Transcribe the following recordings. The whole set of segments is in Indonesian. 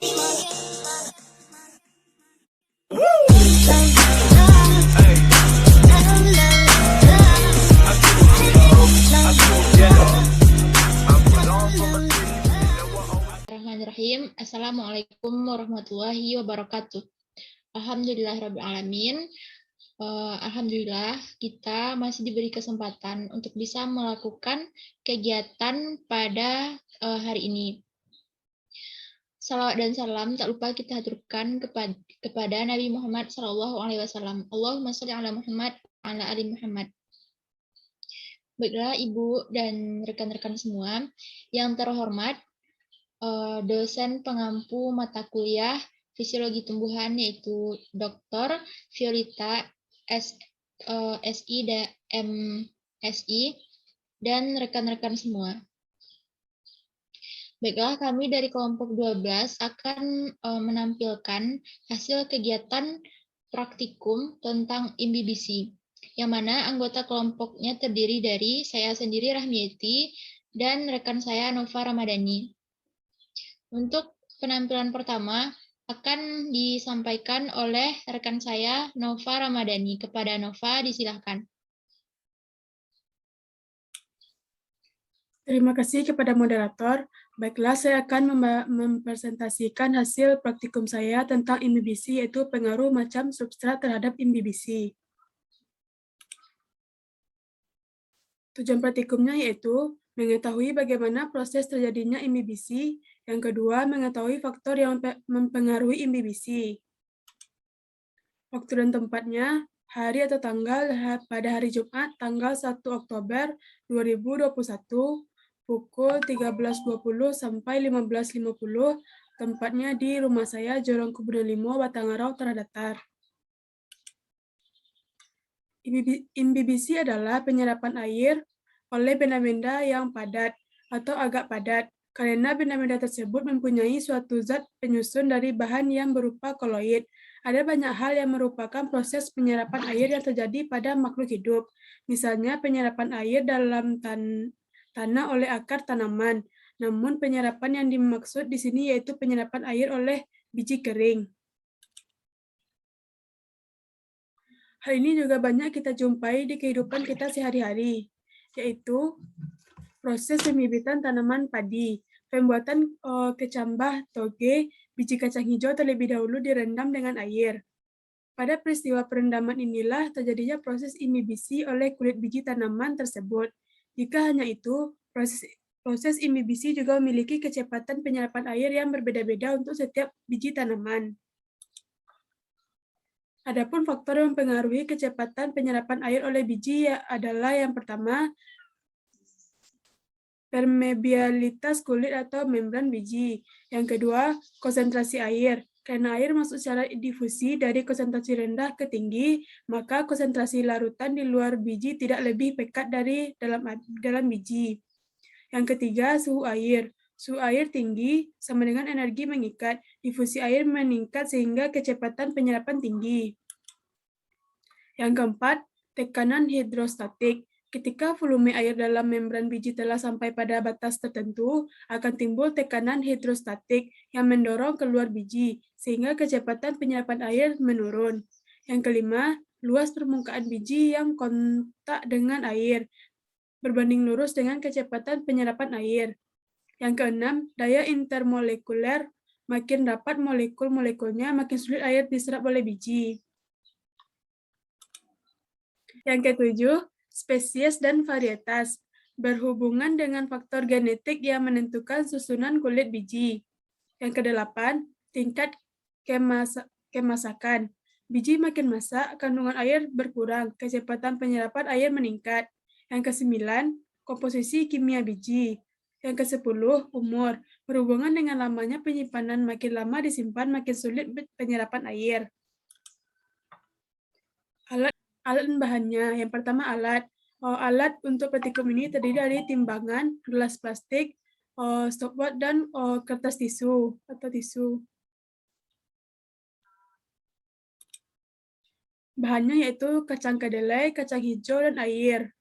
Bismillahirrahmanirrahim. Assalamualaikum warahmatullahi wabarakatuh. Alhamdulillahirrabbilalamin. Alhamdulillah kita masih diberi kesempatan untuk bisa melakukan kegiatan pada hari ini. Salawat dan salam tak lupa kita haturkan kepada Nabi Muhammad SAW. Allahumma sholli ala Muhammad wa ala ali Muhammad. Baiklah Ibu dan rekan-rekan semua yang terhormat, dosen pengampu mata kuliah Fisiologi Tumbuhan yaitu Dr. Violeta SI dan MSI dan rekan-rekan semua. Baiklah, kami dari kelompok 12 akan menampilkan hasil kegiatan praktikum tentang imbibisi, yang mana anggota kelompoknya terdiri dari saya sendiri Rahmiati dan rekan saya Nova Ramadhani. Untuk penampilan pertama akan disampaikan oleh rekan saya Nova Ramadhani. Kepada Nova, disilahkan. Terima kasih kepada moderator. Baiklah, saya akan mempresentasikan hasil praktikum saya tentang imbibisi, yaitu pengaruh macam substrat terhadap imbibisi. Tujuan praktikumnya yaitu mengetahui bagaimana proses terjadinya imbibisi. Yang kedua, mengetahui faktor yang mempengaruhi imbibisi. Waktu dan tempatnya, hari atau tanggal pada hari Jumat, tanggal 1 Oktober 2021, pukul 13.20 sampai 15.50, tempatnya di rumah saya, Jorong Kebunan Limo, Batangarau, Tanah Datar. Imbibisi adalah penyerapan air oleh benda-benda yang padat atau agak padat, karena benda-benda tersebut mempunyai suatu zat penyusun dari bahan yang berupa koloid. Ada banyak hal yang merupakan proses penyerapan air yang terjadi pada makhluk hidup, misalnya penyerapan air dalam tanah oleh akar tanaman. Namun penyerapan yang dimaksud di sini yaitu penyerapan air oleh biji kering. Hal ini juga banyak kita jumpai di kehidupan kita sehari-hari, yaitu proses pembibitan tanaman padi. Pembuatan kecambah toge, biji kacang hijau terlebih dahulu direndam dengan air. Pada peristiwa perendaman inilah terjadinya proses imbibisi oleh kulit biji tanaman tersebut. Jika hanya itu, proses imbibisi juga memiliki kecepatan penyerapan air yang berbeda-beda untuk setiap biji tanaman. Adapun faktor yang mempengaruhi kecepatan penyerapan air oleh biji adalah yang pertama, permeabilitas kulit atau membran biji. Yang kedua, konsentrasi air. Karena air masuk secara difusi dari konsentrasi rendah ke tinggi, maka konsentrasi larutan di luar biji tidak lebih pekat dari dalam biji. Yang ketiga, suhu air. Suhu air tinggi sama dengan energi mengikat. Difusi air meningkat sehingga kecepatan penyerapan tinggi. Yang keempat, tekanan hidrostatik. Ketika volume air dalam membran biji telah sampai pada batas tertentu, akan timbul tekanan hidrostatik yang mendorong keluar biji, sehingga kecepatan penyerapan air menurun. Yang kelima, luas permukaan biji yang kontak dengan air, berbanding lurus dengan kecepatan penyerapan air. Yang keenam, daya intermolekuler. Makin rapat molekul-molekulnya, makin sulit air diserap oleh biji. Yang ketujuh, spesies dan varietas, berhubungan dengan faktor genetik yang menentukan susunan kulit biji. Yang kedelapan, tingkat kemasakan. Biji makin masak, kandungan air berkurang, kecepatan penyerapan air meningkat. Yang kesembilan, komposisi kimia biji. Yang kesepuluh, umur. Berhubungan dengan lamanya penyimpanan, makin lama disimpan, makin sulit penyerapan air. Alat dan bahannya. Yang pertama alat. Alat untuk praktikum ini terdiri dari timbangan, gelas plastik, stopwatch, dan kertas tisu atau tisu. Bahannya yaitu kacang kedelai, kacang hijau, dan air.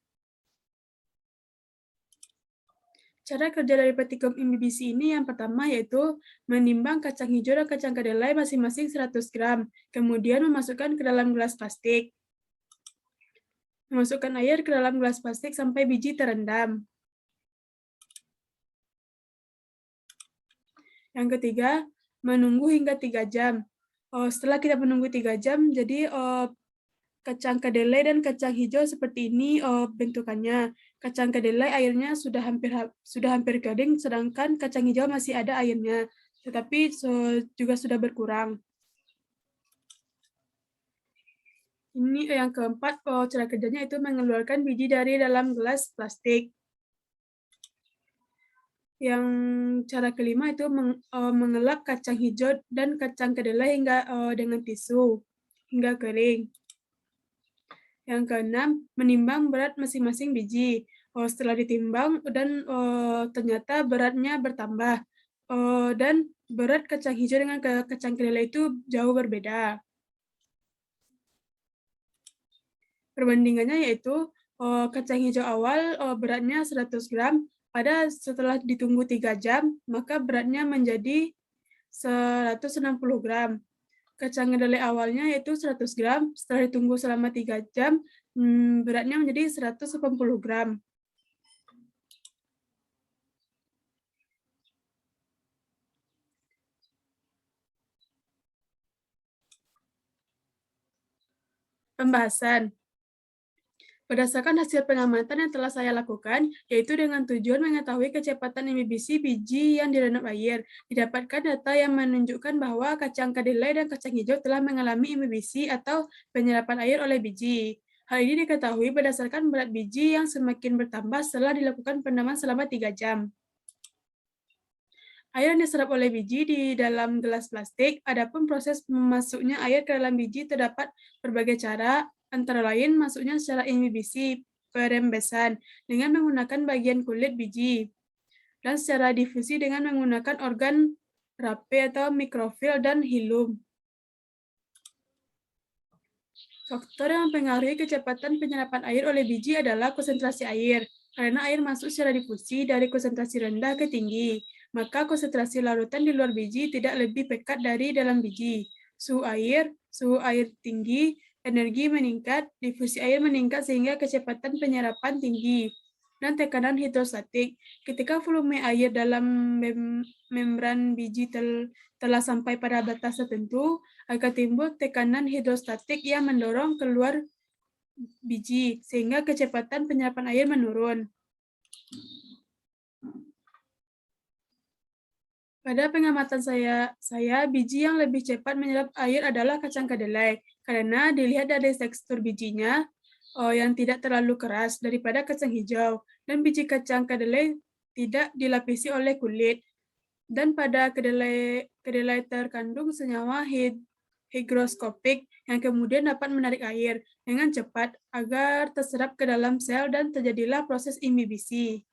Cara kerja dari petikum imbibisi ini yang pertama yaitu menimbang kacang hijau dan kacang kedelai masing-masing 100 gram, kemudian memasukkan ke dalam gelas plastik. Memasukkan air ke dalam gelas plastik sampai biji terendam. Yang ketiga, menunggu hingga 3 jam. Setelah kita menunggu 3 jam, jadi kacang kedelai dan kacang hijau seperti ini bentukannya. Kacang kedelai airnya sudah hampir kering, sedangkan kacang hijau masih ada airnya, tetapi juga sudah berkurang. Ini yang keempat, cara kerjanya itu mengeluarkan biji dari dalam gelas plastik. Yang cara kelima itu mengelap kacang hijau dan kacang kedelai hingga dengan tisu hingga kering. Yang keenam, menimbang berat masing-masing biji. Setelah ditimbang dan ternyata beratnya bertambah. Dan berat kacang hijau dengan kacang kedelai itu jauh berbeda. Perbandingannya yaitu kacang hijau awal beratnya 100 gram, setelah ditunggu 3 jam, maka beratnya menjadi 160 gram. Kacang kedelai awalnya yaitu 100 gram, setelah ditunggu selama 3 jam, beratnya menjadi 180 gram. Pembahasan. Berdasarkan hasil pengamatan yang telah saya lakukan, yaitu dengan tujuan mengetahui kecepatan emisi biji yang direndam air, didapatkan data yang menunjukkan bahwa kacang kedelai dan kacang hijau telah mengalami emisi atau penyerapan air oleh biji. Hal ini diketahui berdasarkan berat biji yang semakin bertambah setelah dilakukan perendaman selama 3 jam. Air yang diserap oleh biji di dalam gelas plastik, adapun proses masuknya air ke dalam biji terdapat berbagai cara, antara lain masuknya secara imbibisi, perembesan, dengan menggunakan bagian kulit biji, dan secara difusi dengan menggunakan organ Rape atau mikrofil dan hilum. Faktor yang mempengaruhi kecepatan penyerapan air oleh biji adalah konsentrasi air. Karena air masuk secara difusi dari konsentrasi rendah ke tinggi, maka konsentrasi larutan di luar biji tidak lebih pekat dari dalam biji. Suhu air tinggi, energi meningkat, difusi air meningkat sehingga kecepatan penyerapan tinggi. Dan tekanan hidrostatik. Ketika volume air dalam membran biji telah sampai pada batas tertentu, akan timbul tekanan hidrostatik yang mendorong keluar biji, sehingga kecepatan penyerapan air menurun. Pada pengamatan saya biji yang lebih cepat menyerap air adalah kacang kedelai, karena dilihat dari tekstur bijinya yang tidak terlalu keras daripada kacang hijau, dan biji kacang kedelai tidak dilapisi oleh kulit. Dan pada kedelai terkandung senyawa higroskopik yang kemudian dapat menarik air dengan cepat agar terserap ke dalam sel dan terjadilah proses imbibisi.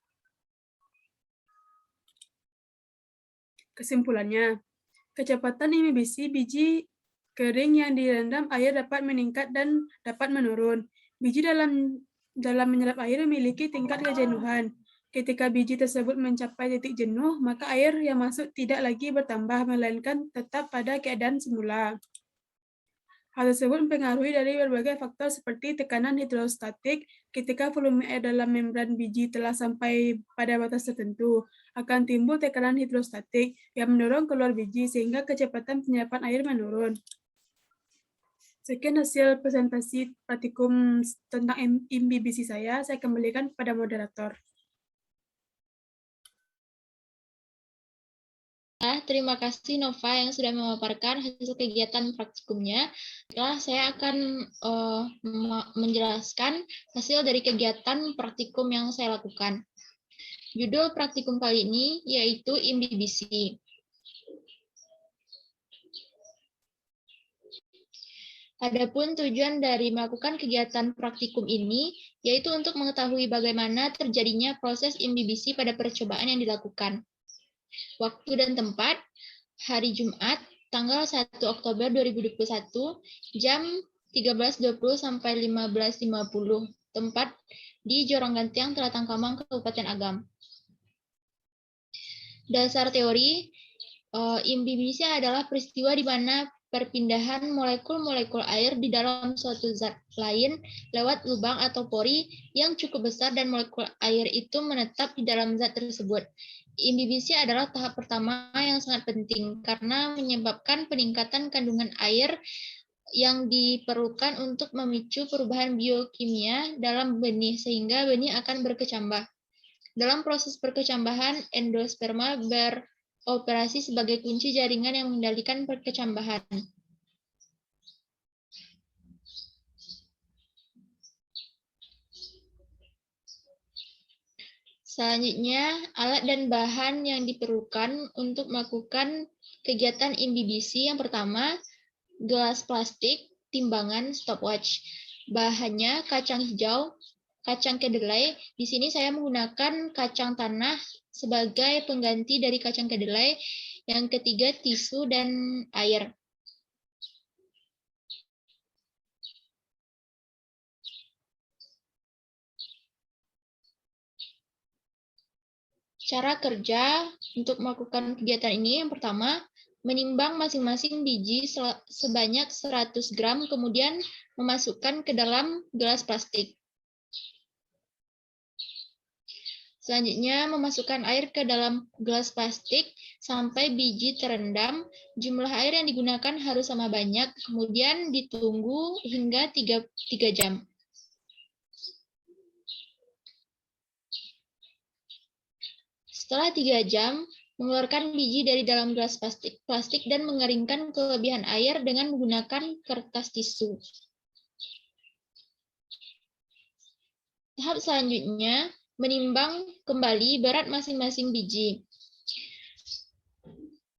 Kesimpulannya, kecepatan imbibisi biji kering yang direndam air dapat meningkat dan dapat menurun. Biji dalam menyerap air memiliki tingkat kejenuhan. Ketika biji tersebut mencapai titik jenuh, maka air yang masuk tidak lagi bertambah, melainkan tetap pada keadaan semula. Hal tersebut mempengaruhi dari berbagai faktor seperti tekanan hidrostatik. Ketika volume air dalam membran biji telah sampai pada batas tertentu, akan timbul tekanan hidrostatik yang mendorong keluar biji sehingga kecepatan penyerapan air menurun. Sekian hasil presentasi praktikum tentang imbibisi saya kembalikan kepada moderator. Terima kasih Nova yang sudah memaparkan hasil kegiatan praktikumnya. Setelah saya akan menjelaskan hasil dari kegiatan praktikum yang saya lakukan. Judul praktikum kali ini yaitu imbibisi. Adapun tujuan dari melakukan kegiatan praktikum ini yaitu untuk mengetahui bagaimana terjadinya proses imbibisi pada percobaan yang dilakukan. Waktu dan tempat, hari Jumat, tanggal 1 Oktober 2021, jam 13.20 sampai 15.50. Tempat di Jorong Gantiang, Telatang Kamang, Kabupaten Agam. Dasar teori, imbibiasi adalah peristiwa di mana perpindahan molekul-molekul air di dalam suatu zat lain lewat lubang atau pori yang cukup besar dan molekul air itu menetap di dalam zat tersebut. Imbibiasi adalah tahap pertama yang sangat penting karena menyebabkan peningkatan kandungan air yang diperlukan untuk memicu perubahan biokimia dalam benih sehingga benih akan berkecambah. Dalam proses perkecambahan, endosperma beroperasi sebagai kunci jaringan yang mengendalikan perkecambahan. Selanjutnya, alat dan bahan yang diperlukan untuk melakukan kegiatan imbibisi. Yang pertama, gelas plastik, timbangan, stopwatch. Bahannya kacang hijau, kacang kedelai. Di sini saya menggunakan kacang tanah sebagai pengganti dari kacang kedelai. Yang ketiga, tisu dan air. Cara kerja untuk melakukan kegiatan ini, yang pertama, menimbang masing-masing biji sebanyak 100 gram, kemudian memasukkan ke dalam gelas plastik. Selanjutnya, memasukkan air ke dalam gelas plastik sampai biji terendam. Jumlah air yang digunakan harus sama banyak, kemudian ditunggu hingga 3 jam. Setelah 3 jam, mengeluarkan biji dari dalam gelas plastik dan mengeringkan kelebihan air dengan menggunakan kertas tisu. Tahap selanjutnya, menimbang kembali berat masing-masing biji.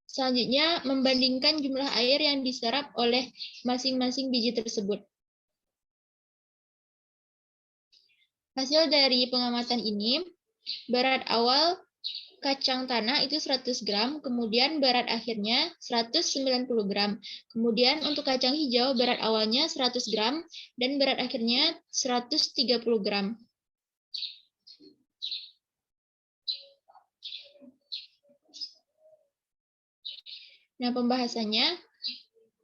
Selanjutnya, membandingkan jumlah air yang diserap oleh masing-masing biji tersebut. Hasil dari pengamatan ini, berat awal kacang tanah itu 100 gram, kemudian berat akhirnya 190 gram. Kemudian untuk kacang hijau, berat awalnya 100 gram, dan berat akhirnya 130 gram. Nah, pembahasannya,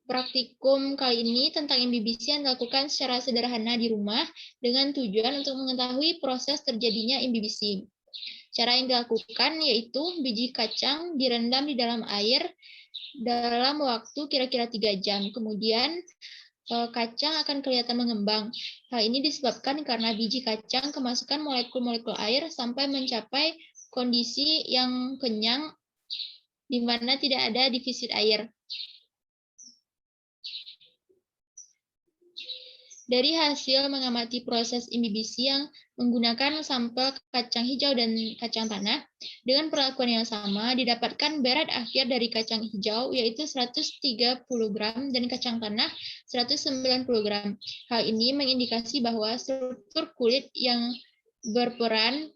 praktikum kali ini tentang imbibisi yang dilakukan secara sederhana di rumah dengan tujuan untuk mengetahui proses terjadinya imbibisi. Cara yang dilakukan yaitu biji kacang direndam di dalam air dalam waktu kira-kira 3 jam. Kemudian kacang akan kelihatan mengembang. Hal ini disebabkan karena biji kacang kemasukan molekul-molekul air sampai mencapai kondisi yang kenyang di mana tidak ada defisit air. Dari hasil mengamati proses imbibisi yang menggunakan sampel kacang hijau dan kacang tanah, dengan perlakuan yang sama, didapatkan berat akhir dari kacang hijau, yaitu 130 gram, dan kacang tanah 190 gram. Hal ini mengindikasi bahwa struktur kulit yang berperan,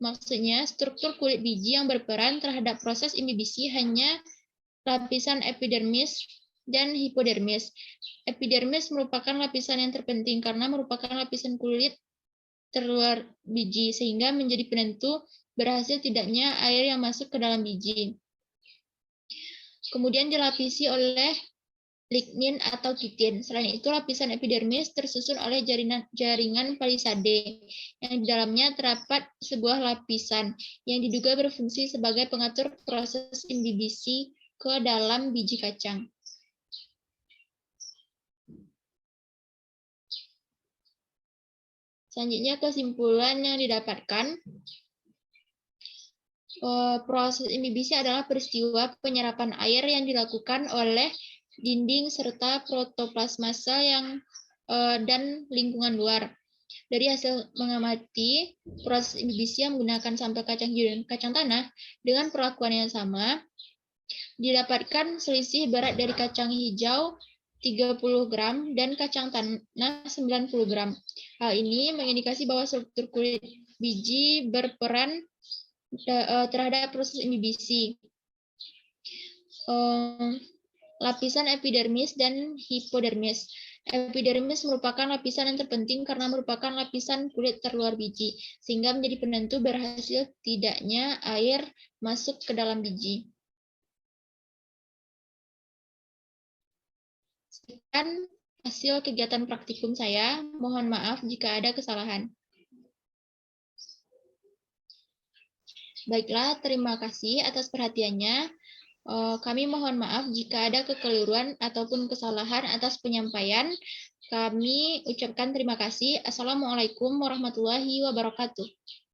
maksudnya struktur kulit biji yang berperan terhadap proses imbibisi hanya lapisan epidermis dan hipodermis. Epidermis merupakan lapisan yang terpenting karena merupakan lapisan kulit terluar biji, sehingga menjadi penentu berhasil tidaknya air yang masuk ke dalam biji. Kemudian dilapisi oleh lignin atau kitin. Selain itu, lapisan epidermis tersusun oleh jaringan palisade, yang di dalamnya terdapat sebuah lapisan yang diduga berfungsi sebagai pengatur proses imbibisi ke dalam biji kacang. Selanjutnya, kesimpulan yang didapatkan, proses imbibisi adalah peristiwa penyerapan air yang dilakukan oleh dinding serta protoplasma sel dan lingkungan luar. Dari hasil mengamati proses imbibisi yang menggunakan sampel kacang hijau dan kacang tanah dengan perlakuan yang sama, didapatkan selisih berat dari kacang hijau 30 gram dan kacang tanah 90 gram. Hal ini mengindikasi bahwa struktur kulit biji berperan terhadap proses imbibisi. Lapisan epidermis dan hipodermis. Epidermis merupakan lapisan yang terpenting karena merupakan lapisan kulit terluar biji, sehingga menjadi penentu berhasil tidaknya air masuk ke dalam biji. Sekian hasil kegiatan praktikum saya. Mohon maaf jika ada kesalahan. Baiklah, terima kasih atas perhatiannya. Kami mohon maaf jika ada kekeliruan ataupun kesalahan atas penyampaian. Kami ucapkan terima kasih. Assalamualaikum warahmatullahi wabarakatuh.